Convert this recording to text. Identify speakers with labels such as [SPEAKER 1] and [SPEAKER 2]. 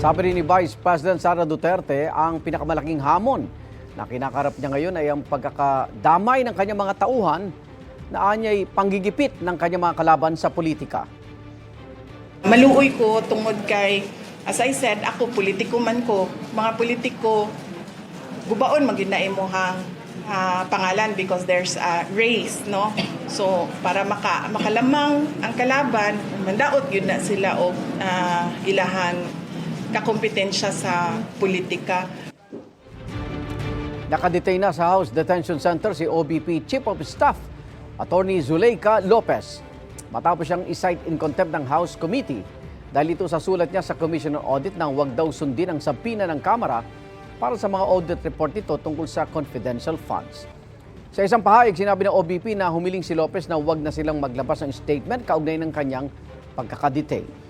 [SPEAKER 1] Sabi rin ni Vice President Sara Duterte, ang pinakamalaking hamon na kinakarap niya ngayon ay ang pagkakadamay ng kanyang mga tauhan na anya'y panggigipit ng kanyang mga kalaban sa politika.
[SPEAKER 2] Maluoy ko tungod kay, as I said, ako politiko man ko, mga politiko, gubaon maginaimohang pangalan because there's a race, no? So, para makalamang ang kalaban, mandaot yun na sila o ilahan kakompetensya sa politika.
[SPEAKER 1] Nakadetain na sa House Detention Center si OBP Chief of Staff, Attorney Zuleika Lopez, matapos siyang isight in contempt ng House Committee dahil ito sa sulat niya sa Commission on Audit nang wag daw sundin ang sabina ng Kamara para sa mga audit report nito tungkol sa confidential funds. Sa isang pahayag, sinabi ng OBP na humiling si Lopez na wag na silang maglabas ng statement kaugnay ng kanyang pagkakadetain.